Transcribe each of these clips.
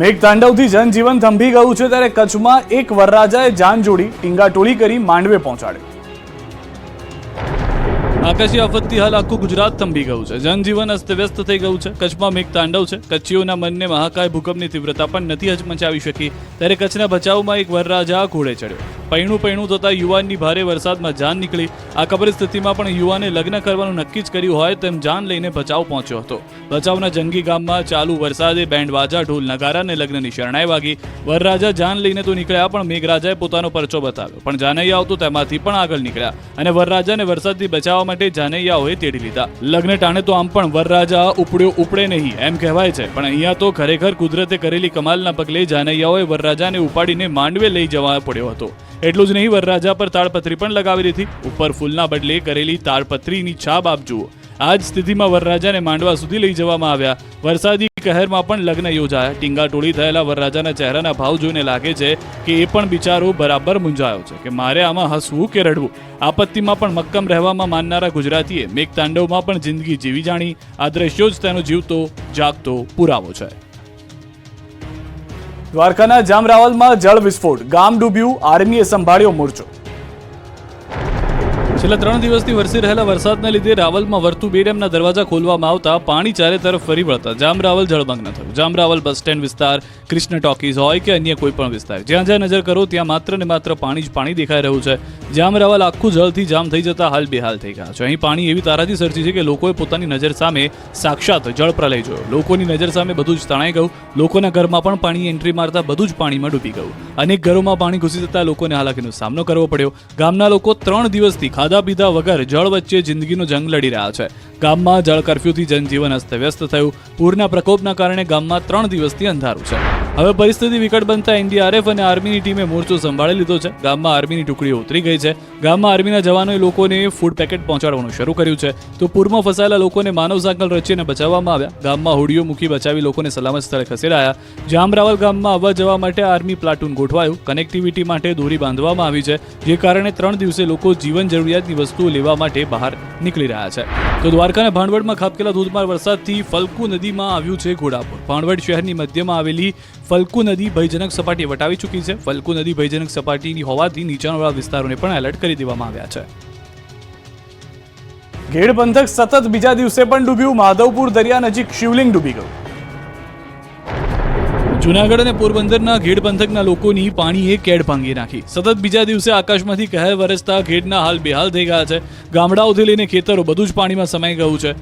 મેઘતાંડવથી જનજીવન થંભી ગયું છે ત્યારે કચ્છમાં એક વરરાજાએ જાન જોડી ટીંગાટોળી કરી માંડવે પહોંચાડ્યો। આકાશી આફતથી હાલ આખું ગુજરાત થંભી ગયું છે, જનજીવન અસ્તવ્યસ્ત થઈ ગયું છે। કચ્છમાં મેઘતાંડવ છે, કચ્છીઓના મનને મહાકાય ભૂકંપની તીવ્રતા પણ નથી હચમચાવી શકી ત્યારે કચ્છના ભચાઉમાં એક વરરાજા ઘોડે ચડ્યો। પૈણું થતા યુવાનની ભારે વરસાદમાં જાન નીકળી। આ પરિસ્થિતિમાં પણ યુવાને લગ્ન કરવાનું નક્કી જ કર્યું હોય તેમ જાન લઈને ભચાઉ પહોંચ્યો હતો। ભચાઉના જંગી ગામમાં ચાલુ વરસાદે બેન્ડ વાજા ઢોલ નગારા અને લગ્નની શરણાઈ વાગી। વરરાજા જાન લઈને તો નીકળ્યા પણ મેઘરાજાએ પોતાનો પરચો બતાવ્યો, પણ જાનૈયાઓ તો તેમાંથી પણ આગળ નીકળ્યા અને વરરાજાને વરસાદથી બચાવવા માટે જાનૈયાઓએ તેડી લીધા। લગ્ન ટાણે તો આમ પણ વરરાજા ઉપડે નહીં એમ કહેવાય છે, પણ અહીંયા તો ખરેખર કુદરતે કરેલી કમાલના પગલે જાનૈયાઓએ વરરાજાને ઉપાડીને માંડવે લઈ જવા પડ્યો હતો। એટલું જ નહીં, વરરાજા પર તાડપત્રી પણ લગાવી દીધી। ઉપર ફૂલના બદલે કરેલી તાડપત્રીની છાપ આપ જુઓ। આ જ સ્થિતિમાં વરરાજાને માંડવા સુધી લઈ જવામાં આવ્યા। વરસાદી કહેરમાં પણ લગ્ન યોજાયા। ટીંગાટોળી થયેલા વરરાજાના ચહેરાના ભાવ જોઈને લાગે છે કે એ પણ બિચારો બરાબર મૂંઝાયો છે કે મારે આમાં હસવું કે રડવું। આપત્તિમાં પણ મક્કમ રહેવામાં માનનારા ગુજરાતીએ મેઘતાંડવમાં પણ જિંદગી જીવી જાણી। આ દ્રશ્યો જ તેનો જીવતો જાગતો પુરાવો છે। દ્વારકાના જામરાવલમાં જળ વિસ્ફોટ, ગામ ડૂબ્યું, આર્મીએ સંભાળ્યો મોરચો। છેલ્લા 3 દિવસથી વરસી રહેલા વરસાદના લીધે રાવલમાં વર્તુ 2 ડેમના દરવાજા ખોલવામાં આવતા પાણી ચારે તરફ ફરી વળતા જામરાવલ જળમગ્ન થયું। જામરાવલ બસ સ્ટેન્ડ વિસ્તાર, કૃષ્ણ ટોકીઝ હોય કે અન્ય કોઈ પણ વિસ્તાર, જ્યાં જ્યાં નજર કરો ત્યાં માત્ર ને માત્ર પાણી જ પાણી દેખાઈ રહ્યું છે। જામરાવલ આખું જળથી જામ થઈ જતા હાલ બેહાલ થઈ ગયા છે। અહીં પાણી એવી તારાજી સર્જી છે કે લોકોએ પોતાની નજર સામે સાક્ષાત જળ પ્રલય જોયો। લોકોની નજર સામે બધું જ તણાઈ ગયું। લોકોના ઘરમાં પણ પાણી એન્ટ્રી મારતા બધું જ પાણીમાં ડૂબી ગયું। અનેક ઘરોમાં પાણી ઘૂસી જતા લોકોને હાલાકીનો સામનો કરવો પડ્યો। ગામના લોકો 3 દિવસથી ખાધા પીધા વગર જળ વચ્ચે જિંદગીનો જંગ લડી રહ્યા છે। ગામમાં જળ કર્ફ્યુથી જનજીવન અસ્તવ્યસ્ત થયું। પૂરના પ્રકોપના કારણે ગામમાં 3 દિવસથી અંધારું છે। હવે પરિસ્થિતિ વિકટ બનતા એનડીઆરએફ અને આર્મીની ટીમે મોરચો સંભાળી લીધો છે। ગામમાં આર્મીની ટુકડીઓ ઉતરી ગઈ છે। ગામમાં આર્મીના જવાનોએ લોકોને ફૂડ પેકેટ પહોંચાડવાનું શરૂ કર્યું છે, તો પૂરમાં ફસાયેલા લોકોને માનવ સાંકળ રચીને બચાવવામાં આવ્યા। ગામમાં હોડીઓ મૂકી બચાવી લોકોને સલામત સ્થળે ખસેડાયા। જામરાવલ ગામમાં આવવા જવા માટે આર્મી પ્લાટૂન ગોઠવાયું। કનેક્ટિવિટી માટે દોરી બાંધવામાં આવી છે, જે કારણે 3 દિવસે લોકો જીવન જરૂરિયાતની વસ્તુઓ લેવા માટે બહાર નીકળી રહ્યા છે। તો દ્વારકાના ભાણવડમાં ખાબકેલા ધોધમાર વરસાદથી ફલ્ગુ નદીમાં આવ્યું છે ઘોડાપુર। ભાણવડ શહેરની મધ્યમાં આવેલી ફલ્ગુ નદી ભયજનક સપાટી વટાવી ચૂકી છે। ફલ્ગુ નદી ભયજનક સપાટીની હોવાથી નીચાણવાળા વિસ્તારોને પણ એલર્ટ કરી દેવામાં આવ્યા છે। ગેડ પંથક સતત બીજા દિવસે પણ ડૂબ્યું। માધવપુર દરિયા નજીક શિવલિંગ ડૂબી ગયું। જૂનાગઢ અને પોરબંદરના ઘેડ પંથકના લોકોની પાણીએ કેડ ભાંગી નાખી। સતત બીજા દિવસે આકાશમાંથી કહેર વરસતા ઘેડના હાલ બેહાલ થઈ ગયા છે। ગામડાઓથી લઈને ખેતરો બધું જ પાણીમાં સમાઈ ગયું છે।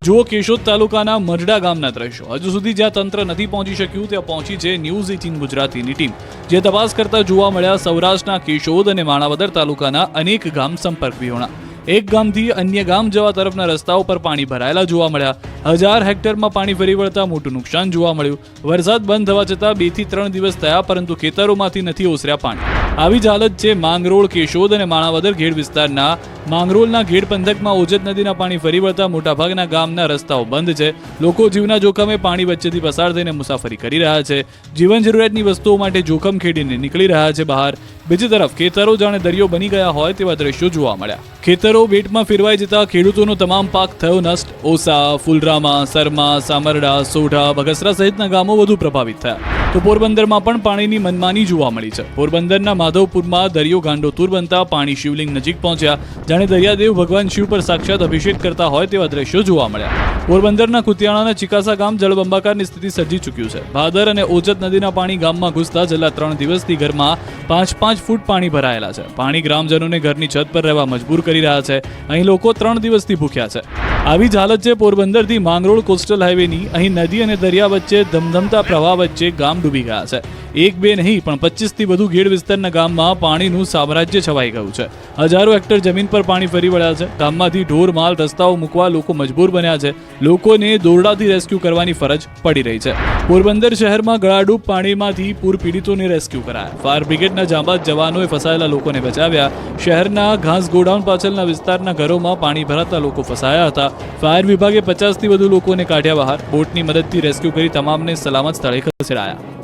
જુઓ કેશોદ તાલુકાના મરડા ગામના દ્રશ્યો। હજુ સુધી જ્યાં તંત્ર નથી પહોંચી શક્યું ત્યાં પહોંચી છે ન્યૂઝ 18 ગુજરાતીની ટીમ, જે તપાસ કરતા જોવા મળ્યા સૌરાષ્ટ્રના કેશોદ અને માણાવદર તાલુકાના અનેક ગામ સંપર્ક વિહોણા। એક ગામથી અન્ય ગામ જવા તરફના રસ્તાઓ પર પાણી ભરાયેલા જોવા મળ્યા। 1000 હેક્ટરમાં પાણી ફરી વળતા મોટું નુકસાન જોવા મળ્યું। વરસાદ બંધ થવા છતાં 2 થી 3 દિવસ થયા, પરંતુ ખેતરોમાંથી નથી ઓસર્યા પાણી। આવી જ હાલત છે માંગરોળ, કેશોદ અને માણાવદર ઘેડ વિસ્તારના। માંગરોળના ઘેડ પંથકમાં ઓજત નદીના પાણી ફરી વળતા મોટાભાગના ગામના રસ્તાઓ બંધ છે। લોકો જીવના જોખમે પાણી વચ્ચેથી પસાર થઈને મુસાફરી કરી રહ્યા છે। જીવન જરૂરિયાતની વસ્તુઓ માટે જોખમ ખેડીને નીકળી રહ્યા છે બહાર। બીજી તરફ ખેતરો જાણે દરિયો બની ગયા હોય તેવા દ્રશ્યો જોવા મળ્યા। ખેતરો બેટમાં ફેરવાઈ જતા ખેડૂતોનો તમામ પાક થયો નષ્ટ। ઓસા, ફુલરામા, સરમા, સામરડા, સોઢા, બગસરા સહિતના ગામો વધુ પ્રભાવિત થયા। તો પોરબંદરમાં પણ પાણીની મનમાની જોવા મળી છે। પોરબંદરના માધવપુરમાં દરિયો ગાંડોતુર બનતા પાણી શિવલિંગ નજીક પહોંચ્યા, જાણે દરિયાદેવ ભગવાન શિવ પર સાક્ષાત અભિષેક કરતા હોય તેવા દ્રશ્યો જોવા મળ્યા। પોરબંદરના કુતિયાણાના ચિકાસા ગામ જળબંબાકારની સ્થિતિ સર્જી ચૂક્યું છે। ભાદર અને ઓજત નદીના પાણી ગામમાં ઘૂસતા છેલ્લા 3 દિવસથી ઘરમાં 5-5 ફૂટ પાણી ભરાયેલા છે। પાણી ગ્રામજનોને ઘરની છત પર રહેવા મજબૂર કરી રહ્યા છે। અહીં લોકો 3 દિવસથી ભૂખ્યા છે। આવી જ હાલત છે પોરબંદરથી માંગરોળ કોસ્ટલ હાઈવેની। અહીં નદી અને દરિયા વચ્ચે ધમધમતા પ્રવાહ વચ્ચે ગામ ડૂબી ગયા છે। 1-2 નહીં પણ 25 થી વધુ ઘેડ વિસ્તારના ગામમાં પાણીનું સામ્રાજ્ય છવાઈ ગયું છે। હજારો હેક્ટર જમીન પર પાણી ફરી વળ્યા છે। ગામમાંથી ઢોર માલ રસ્તાઓ મૂકવા લોકો મજબૂર બન્યા છે। લોકોને દોરડાથી રેસ્ક્યુ કરવાની ફરજ પડી રહી છે। પોરબંદર શહેરમાં ગળાડૂબ પાણીમાંથી પૂર પીડિતોને રેસ્ક્યુ કરાયા। ફાયર બ્રિગેડના જાંબાઝ જવાનોએ ફસાયેલા લોકોને બચાવ્યા। શહેરના ઘાસ ગોડાઉન પાછળના વિસ્તારના ઘરોમાં પાણી ભરાતા લોકો ફસાયા હતા। ફાયર વિભાગે 50 થી વધુ લોકોને કાઢ્યા બહાર। બોટની મદદથી રેસ્ક્યુ કરી તમામને સલામત સ્થળે ખસેડાયા।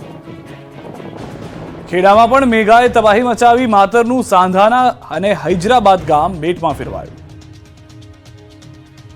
ખેડામાં પણ મેઘાએ તબાહી મચાવી। માતરનું સાંધાના અને હૈદરાબાદ ગામ બેટમાં ફેરવાયું।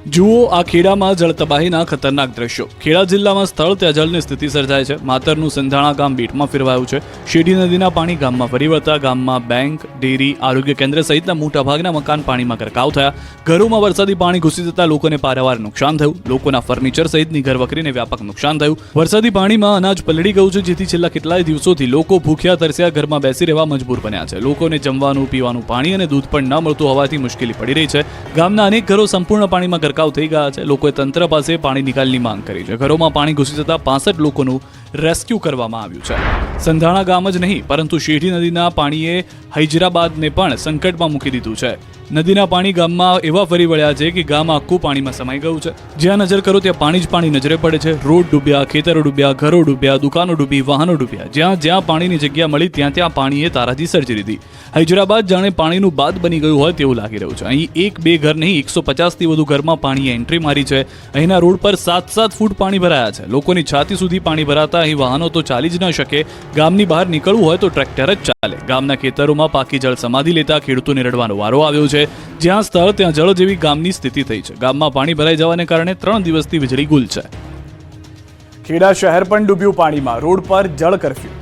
જુઓ આ ખેડામાં જળતબાહીના ખતરનાક દ્રશ્યો. ખેડા જિલ્લામાં સ્થળ ત્યાં જળની સ્થિતિ સર્જાય છે. માતરનું સંધાણા ગામ બેટમાં ફેરવાયું છે. શેઢી નદીના પાણી ગામમાં ફરી વળતા ગામમાં બેંક, ડેરી, આરોગ્ય કેન્દ્ર સહિતના મોટાભાગના મકાન પાણીમાં ગરકાવ થયા. ઘરોમાં વરસાદી પાણી ઘૂસી જતા લોકોને પારાવાર નુકસાન થયું. લોકોના ફર્નિચર સહિતની ઘરવખરીને વ્યાપક નુકસાન થયું. વરસાદી પાણીમાં અનાજ પલળી ગયું છે, જેથી છેલ્લા કેટલાય દિવસોથી લોકો ભૂખ્યા તરસ્યા ઘરમાં બેસી રહેવા મજબૂર બન્યા છે. લોકોને જમવાનું, પીવાનું પાણી અને દૂધ પણ ન મળતું હોવાથી મુશ્કેલી પડી રહી છે. ગામના અનેક ઘરો સંપૂર્ણ પાણીમાં ગરકાવ થઈ ગયા છે. લોકોએ તંત્ર પાસે પાણી નિકાલની માંગ કરી છે. ઘરોમાં પાણી ઘૂસી જતા 65 લોકોનું રેસ્ક્યુ કરવામાં આવ્યું છે. સંધાણા ગામ જ નહીં, પરંતુ શેઢી નદીના પાણીએ હૈદરાબાદને પણ સંકટમાં મૂકી દીધું છે. નદીના પાણી ગામમાં એવા ફરી વળ્યા છે કે ગામ આખું પાણીમાં સમાઈ ગયું છે. જ્યાં નજર કરો ત્યાં પાણી જ પાણી નજરે પડે છે. રોડ ડૂબ્યા, ખેતરો ડૂબ્યા, ઘરો ડૂબ્યા, દુકાનો ડૂબી, વાહનો ડૂબ્યા. જ્યાં જ્યાં પાણીની જગ્યા મળી ત્યાં પાણીએ તારાજી સર્જી દીધી. હૈદરાબાદ જાણે પાણીનું બાદ બની ગયું હોય તેવું લાગી રહ્યું છે. અહીં 1-2 ઘર નહીં, 150થી વધુ ઘરમાં પાણીએ એન્ટ્રી મારી છે. અહીંના રોડ પર 7-7 ફૂટ પાણી ભરાયા છે. લોકોની છાતી સુધી પાણી ભરાતા અહીં વાહનો તો ચાલી જ ન શકે. ગામની બહાર નીકળવું હોય તો ટ્રેક્ટર જ ચાલે. ગામના ખેતરોમાં પાકી જળ સમાધિ લેતા ખેડૂતોને રડવાનો વારો આવ્યો છે. જ્યાં સ્થળ ત્યાં જળ જેવી ગામની સ્થિતિ થઈ છે. ગામમાં પાણી ભરાઈ જવાને કારણે 3 દિવસથી વીજળી ગુલ છે. ખેડા શહેર પણ ડૂબ્યું પાણીમાં. રોડ પર જળ કરફ્યુ.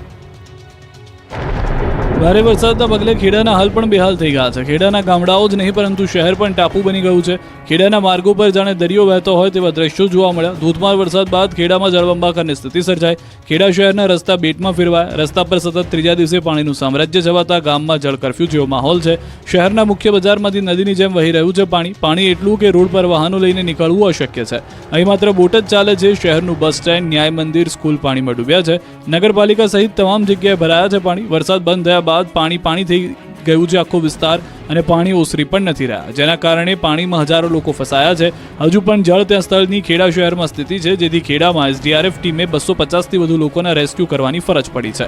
ભારે વરસાદના પગલે ખેડાના હાલ પણ બેહાલ થઈ ગયા છે. ખેડાના ગામડાઓ જ નહીં, પરંતુ શહેર પણ ટાપુ બની ગયું છે. ખેડાના માર્ગો પર જાણે દરિયો વહેતો હોય તેવા દ્રશ્યો જોવા મળ્યા. ધોધમાર વરસાદ બાદ ખેડામાં જળબંબાકારની સ્થિતિ સર્જાઈ. ખેડા શહેરના રસ્તા બેટમાં ફેરવાયા. રસ્તા પર સતત ત્રીજા દિવસે પાણીનું સામ્રાજ્ય છવાતા ગામમાં જળ કરફ્યુ જેવો માહોલ છે. શહેરના મુખ્ય બજારમાંથી નદીની જેમ વહી રહ્યું છે પાણી એટલું કે રોડ પર વાહનો લઈને નીકળવું અશક્ય છે. અહીં માત્ર બોટ જ ચાલે છે. શહેરનું બસ સ્ટેન્ડ, ન્યાય મંદિર, સ્કૂલ પાણીમાં ડૂબ્યા છે. નગરપાલિકા સહિત તમામ જગ્યાએ ભરાયા છે પાણી. વરસાદ બંધ થયા બાદ પાણી થઈ ગયું છે આખો વિસ્તાર, અને પાણી ઓસરી પણ નથી રહ્યા, જેના કારણે પાણીમાં હજારો લોકો ફસાયા છે. હજુ પણ જળ ત્યાં સ્થળની ખેડા શહેરમાં સ્થિતિ છે, જેથી ખેડામાં SDRF ટીમે 250થી વધુ લોકોના રેસ્ક્યુ કરવાની ફરજ પડી છે.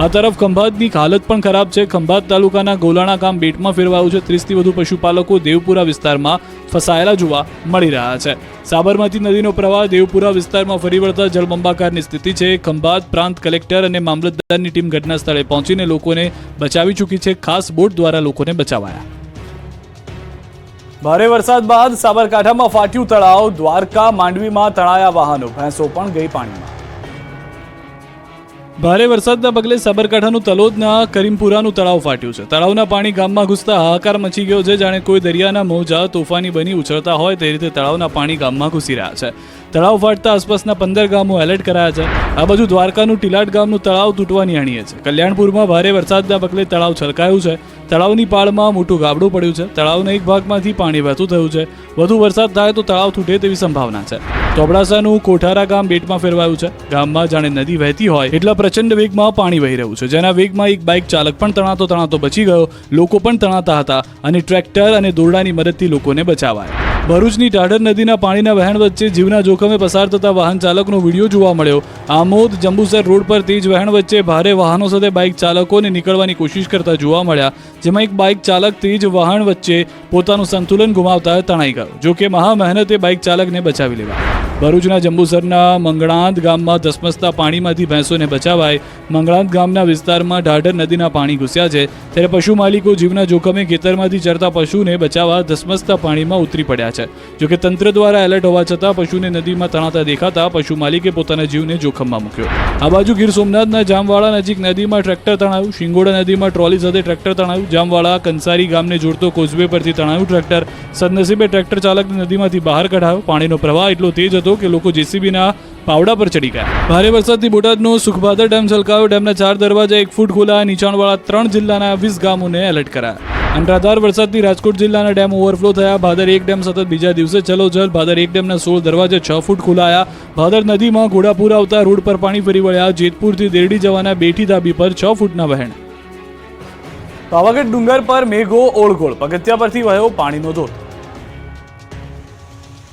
આ તરફ ખંભાતની હાલત પણ ખરાબ છે. ખંભાત તાલુકાના ગોલાણા ગામ બેટમાં ફેરવાયું છે. 30થી વધુ પશુપાલકો દેવપુરા વિસ્તારમાં ફસાયેલા જોવા મળી રહ્યા છે. સાબરમતી નદીનો પ્રવાહ દેવપુરા વિસ્તારમાં ફરી વળતા જળબંબાકારની સ્થિતિ છે. ખંભાત પ્રાંત કલેક્ટર અને મામલતદારની ટીમ ઘટના સ્થળે પહોંચીને લોકોને બચાવી ચૂકી છે. ખાસ બોટ દ્વારા લોકોને બચાવાયા. ભારે વરસાદ બાદ સાબરકાંઠામાં ફાટ્યું તળાવ. દ્વારકા, માંડવીમાં તણાયા વાહનો. ભેંસો પણ ગઈ પાણીમાં. ભારે વરસાદના પગલે સાબરકાંઠાનું તલોદના કરીમપુરાનું તળાવ ફાટ્યું છે. તળાવના પાણી ગામમાં ઘૂસતા હાહાકાર મચી ગયો છે. જાણે કોઈ દરિયાના મોજા તોફાની બની ઉછળતા હોય તે રીતે તળાવના પાણી ગામમાં ઘૂસી રહ્યા છે. તળાવ ફાટતા આસપાસના 15 ગામો એલર્ટ કરાયા છે. આ બાજુ દ્વારકાનું ટીલાટ ગામનું તળાવ તૂટવાની અણીએ છે. કલ્યાણપુરમાં ભારે વરસાદના પગલે તળાવ છલકાયું છે. તળાવની પાળમાં મોટું ગાબડું પડ્યું છે. તળાવના એક ભાગમાંથી પાણી વહેતું થયું છે. વધુ વરસાદ થાય તો તળાવ તૂટે તેવી સંભાવના છે. ચોબડાસાનું કોઠારા ગામ બેટમાં ફેરવાયું છે. ગામમાં જાણે નદી વહેતી હોય એટલા પ્રચંડ વેગમાં પાણી વહી રહ્યું છે, જેના વેગમાં એક બાઇક ચાલક પણ તણાતો બચી ગયો. લોકો પણ તણાતા હતા અને ટ્રેક્ટર અને દોરડાની મદદથી લોકોને બચાવાયા. ભરૂચની ઢાઢર નદીના પાણીના વહેણ વચ્ચે જીવના જોખમે પસાર થતા વાહન ચાલકનો વિડીયો જોવા મળ્યો. આમોદ જંબુસર રોડ પર તેજ વહેણ વચ્ચે ભારે વાહનો સાથે બાઇક ચાલકોને નીકળવાની કોશિશ કરતા જોવા મળ્યા, જેમાં એક બાઇક ચાલક તેજ વાહન વચ્ચે પોતાનું સંતુલન ગુમાવતા તણાઈ ગયો. જોકે મહા મહેનતે બાઇક ચાલકને બચાવી લેવાયો. ભરૂચના જંબુસરના મંગણાંદ ગામમાં ધસમસતા પાણીમાંથી ભેંસોને બચાવાય. મંગણાંદ ગામના વિસ્તારમાં ઢાઢર નદીના પાણી ઘૂસ્યા છે, ત્યારે પશુ માલિકો જીવના જોખમે ખેતરમાંથી ચરતા પશુને બચાવવા ધસમસતા પાણીમાં ઉતરી પડ્યા છે. જોકે તંત્ર દ્વારા એલર્ટ હોવા છતાં પશુને નદીમાં તણાતા દેખાતા પશુ માલિકે પોતાના જીવને જોખમમાં મૂક્યો. આ બાજુ ગીર સોમનાથના જામવાળા નજીક નદીમાં ટ્રેક્ટર તણાયું. શિંગોડા નદીમાં ટ્રોલી સાથે ટ્રેક્ટર તણાયું. જામવાળા કંસારી ગામને જોડતો કોઝવે પરથી તણાયું ટ્રેક્ટર. સદનસીબે ટ્રેક્ટર ચાલકને નદીમાંથી બહાર કઢાયો. પાણીનો પ્રવાહ એટલો તેજ હતો કે લોકો JCBના પાવડા પર ચડી ગયા. ભારે વરસાદથી બોટાદનો સુખભાદર ડેમ છલકાયો. ડેમના 4 દરવાજા 1 ફૂટ ખોલાયા. નીચાણવાળા 3 જિલ્લાના 20 ગામોને એલર્ટ કરાયા. અનરાધાર વરસાદથી રાજકોટ જિલ્લાના ડેમ ઓવરફ્લો થયા. ભાદર 1 ડેમ સતત બીજા દિવસે ચલોજલ. ભાદર 1 ડેમના 16 દરવાજા 6 ફૂટ ખોલાયા. ભાદર નદીમાં ઘોડાપુર આવતા રોડ પર પાણી ફરી વળ્યા. જેતપુરથી દેરડી જવાના બેઠી ધાબી પર 6 ફૂટના વહેણ. પાવાગઢ ડુંગર પર મેઘો ઓળઘોળ. પગથિયા પરથી વહ્યો પાણીનો ધોધ.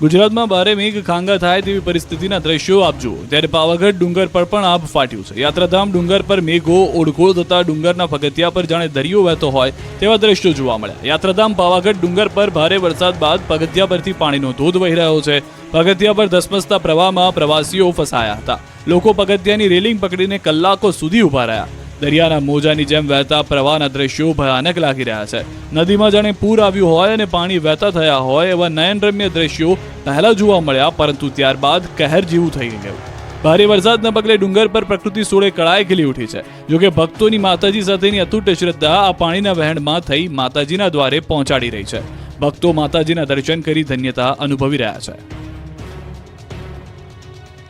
ગુજરાતમાં ભારે મેઘ ખાંગા થાય તેવી પરિસ્થિતિના દ્રશ્યો આપ જુઓ. ત્યારે પાવાગઢ ડુંગર પર પણ આભ ફાટ્યું છે. યાત્રાધામ ડુંગર પર મેઘો ઓળઘોળ થતા ડુંગરના પગથિયા પર જાણે દરિયો વહેતો હોય તેવા દ્રશ્યો જોવા મળ્યા. યાત્રાધામ પાવાગઢ ડુંગર પર ભારે વરસાદ બાદ પગથિયા પરથી પાણીનો ધોધ વહી રહ્યો છે. પગથિયા પર ધસમસતા પ્રવાહમાં પ્રવાસીઓ ફસાયા હતા. લોકો પગથિયાની રેલિંગ પકડીને કલાકો સુધી ઊભા રહ્યા. દરિયાના મોજાની જેમ વહેતા પ્રવાહના દ્રશ્યો ભયાનક લાગી રહ્યા છે. નદીમાં જાણે પૂર આવ્યું હોય અને પાણી વહેતા થયા હોય એવા નયનરમ્ય દ્રશ્યો પહેલા જોવા મળ્યા, પરંતુ ત્યારબાદ કહેર જેવું થઈ ગયું. ભારે વરસાદના પગલે ડુંગર પર પ્રકૃતિ સોળે કળાએ ખીલી ઉઠી છે. જોકે ભક્તોની માતાજી સાથેની અતૂટ શ્રદ્ધા આ પાણીના વહેણમાં થઈ માતાજીના દ્વારે પહોંચાડી રહી છે. ભક્તો માતાજીના દર્શન કરી ધન્યતા અનુભવી રહ્યા છે.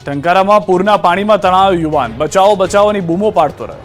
ટંકારામાં પૂરના પાણીમાં તણાયો યુવાન, બચાવો બચાવોની બૂમો પાડતો રહ્યો.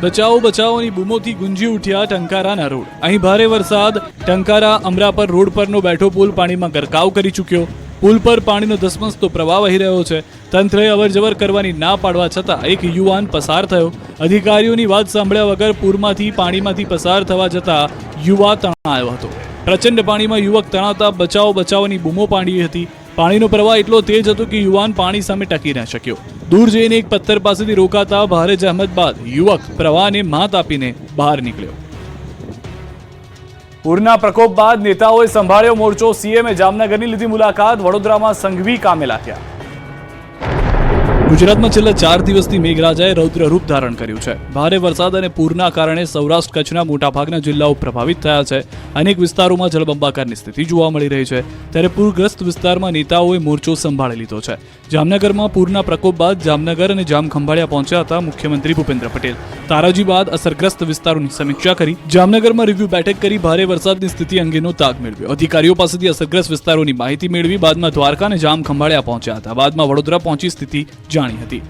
બચાવો બચાવોની બૂમોથી ગુંજી ઉઠ્યા ટંકારાના રોડ. અહીં ભારે વરસાદ ટંકારા અમરાપર રોડ પરનો બેઠો પુલ પાણીમાં ગરકાવ કરી ચૂક્યો. પુલ પર પાણીનો ધસમસતો પ્રવાહ વહી રહ્યો છે. તંત્રએ અવરજવર કરવાની ના પાડવા છતાં એક યુવાન પસાર થયો. અધિકારીઓની વાત સાંભળ્યા વગર પૂરમાંથી પાણીમાંથી પસાર થવા જતાં યુવા તણાયો હતો. પ્રચંડ પાણીમાં યુવક તણાતા બચાવો બચાવોની બૂમો પાડી હતી. પાણીનો પ્રવાહ એટલો તેજ હતો કે યુવાન પાણી સામે ટકી ન શક્યો. દૂર જઈને એક પથ્થર પાસેથી રોકાતા ભારે જહેમત બાદ યુવક પ્રવાહને માત આપીને બહાર નીકળ્યો. પૂરના પ્રકોપ બાદ નેતાઓએ સંભાળ્યો મોરચો. સીએમએ જામનગરની લીધી મુલાકાત. વડોદરામાં સંઘવી કામે લાગ્યા. ગુજરાતમાં છેલ્લા 4 દિવસથી મેઘરાજાએ રૌદ્ર રૂપ ધારણ કર્યું છે. ભારે વરસાદ અને પૂરના કારણે સૌરાષ્ટ્ર કચ્છના મોટાભાગના જિલ્લાઓ પ્રભાવિત થયા છે. અનેક વિસ્તારોમાં જળબંબાકારની સ્થિતિ જોવા મળી રહી છે. ત્યારે પૂરગ્રસ્ત વિસ્તારમાં નેતાઓએ મોરચો સંભાળી લીધો છે. જામનગરમાં પૂરના પ્રકોપ બાદ જામનગર અને જામખંભાળિયા પહોંચ્યા હતા મુખ્યમંત્રી ભૂપેન્દ્ર પટેલ. તારાજી બાદ અસરગ્રસ્ત વિસ્તારોની સમીક્ષા કરી. જામનગરમાં રિવ્યુ બેઠક કરી ભારે વરસાદની સ્થિતિ અંગેનો તાગ મેળવ્યો. અધિકારીઓ પાસેથી અસરગ્રસ્ત વિસ્તારોની માહિતી મેળવી. બાદમાં દ્વારકા અને જામખંભાળિયા પહોંચ્યા હતા. બાદમાં વડોદરા પહોંચી સ્થિતિ જાણી હતી.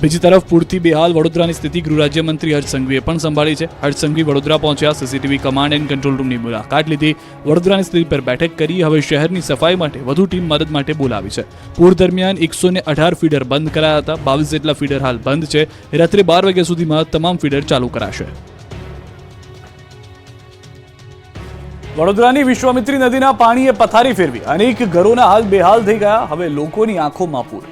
બીજી તરફ પૂરથી બેહાલ વડોદરાની સ્થિતિ ગૃહ રાજ્યમંત્રી હર્ષ સંઘવીએ પણ સંભાળી છે. હર્ષ સંઘવી વડોદરા પહોંચ્યા. સીસીટીવી કમાન્ડ એન્ડ કંટ્રોલ રૂમની મુલાકાત લીધી. વડોદરાની સ્થિતિ પર બેઠક કરી. હવે શહેરની સફાઈ માટે વધુ ટીમ મદદ માટે બોલાવી છે. પૂર દરમિયાન 118 ફીડર બંધ કરાયા હતા. 22 જેટલા ફીડર હાલ બંધ છે. રાત્રે 12 વાગ્યા સુધીમાં તમામ ફીડર ચાલુ કરાશે. વડોદરાની વિશ્વામિત્રી નદીના પાણીએ પથારી ફેરવી. અનેક ઘરોના હાલ બેહાલ થઈ ગયા. હવે લોકોની આંખોમાં પૂર.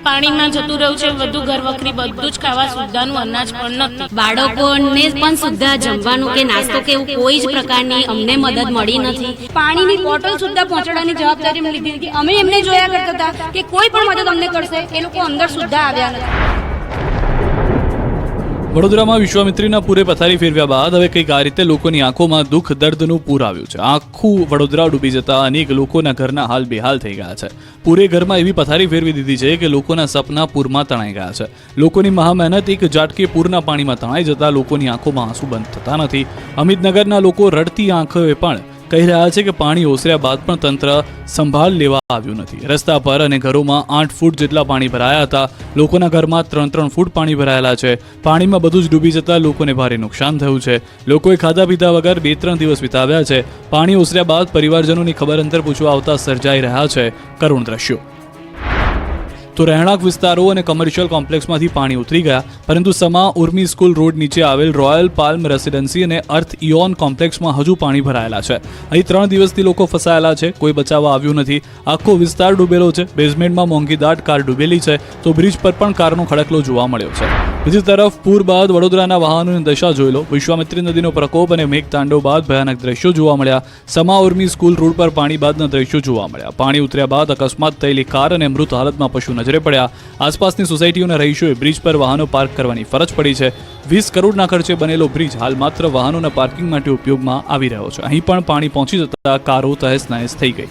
પાણીમાં જતું રહ્યું છે. વધુ ઘર વખરી બધું જ ખાવા સુદ્ધાનું અનાજ પણ નથી. બાળકોને પણ સુદ્ધા જમવાનું કે નાસ્તો કે એવું કોઈ જ પ્રકારની અમને મદદ મળી નથી. પાણીની બોટલ સુદ્ધા પહોંચાડવાની જવાબદારી અમે લીધી હતી. અમે એમને જોયા કરતા હતા કે કોઈ પણ મદદ અમને કરશે. એ લોકો અંદર સુદ્ધા આવ્યા નથી. વડોદરામાં વિશ્વામિત્રીના પૂરે પથારી ફેરવ્યા બાદ હવે કંઈક આ રીતે લોકોની આંખોમાં દુઃખ દર્દનું પૂર આવ્યું છે. આખું વડોદરા ડૂબી જતા અનેક લોકોના ઘરના હાલ બેહાલ થઈ ગયા છે. પૂરે ઘરમાં એવી પથારી ફેરવી દીધી છે કે લોકોના સપના પૂરમાં તણાઈ ગયા છે. લોકોની મહામહેનત એક ઝાટકે પૂરના પાણીમાં તણાઈ જતા લોકોની આંખોમાં આંસુ બંધ થતા નથી. અમિતનગરના લોકો રડતી આંખોએ પણ કહી રહ્યા છે કે પાણી ઓસર્યા બાદ પણ તંત્ર સંભાળ લેવા આવ્યું નથી. રસ્તા પર અને ઘરોમાં 8 ફૂટ જેટલા પાણી ભરાયા હતા. લોકોના ઘરમાં 3 ફૂટ પાણી ભરાયેલા છે. પાણીમાં બધું જ ડૂબી જતા લોકોને ભારે નુકસાન થયું છે. લોકોએ ખાધા પીધા વગર 2-3 દિવસ વિતાવ્યા છે. પાણી ઓસર્યા બાદ પરિવારજનોની ખબર અંતર પૂછવા આવતા સર્જાઈ રહ્યા છે કરુણ દ્રશ્યો. તો રહેણાંક વિસ્તારો અને કમર્શિયલ કોમ્પ્લેક્સમાંથી પાણી ઉતરી ગયા, પરંતુ સમા ઉર્મી સ્કૂલ રોડ નીચે આવેલ રોયલ પાલ્મ રેસિડેન્સી અને અર્થ ઇઓન કોમ્પ્લેક્સમાં હજુ પાણી ભરાયેલા છે. અહીં 3 દિવસથી લોકો ફસાયેલા છે. કોઈ બચાવવા આવ્યું નથી. આખો વિસ્તાર ડૂબેલો છે. બેઝમેન્ટમાં મોંઘીદાટ કાર ડૂબેલી છે, તો બ્રિજ પર પણ કારનો ખડકલો જોવા મળ્યો છે. બીજી તરફ પૂર બાદ વડોદરાના વાહનોની દશા જોઈ લો. વિશ્વામિત્રી નદીનો પ્રકોપ અને મેઘતાંડવ બાદ ભયાનક દ્રશ્યો જોવા મળ્યા. સમા ઉર્મી સ્કૂલ રોડ પર પાણી બાદના દ્રશ્યો જોવા મળ્યા. પાણી ઉતર્યા બાદ અકસ્માત થયેલી કાર અને મૃત હાલતમાં પશુ નજરે પડ્યા. આસપાસની સોસાયટીઓના રહીશોએ બ્રિજ પર વાહનો પાર્ક કરવાની ફરજ પડી છે. 20 કરોડના ખર્ચે બનેલો બ્રિજ હાલ માત્ર વાહનોના પાર્કિંગ માટે ઉપયોગમાં આવી રહ્યો છે. અહીં પણ પાણી પહોંચી જતા કારો તહેસ નહેસ થઈ ગઈ.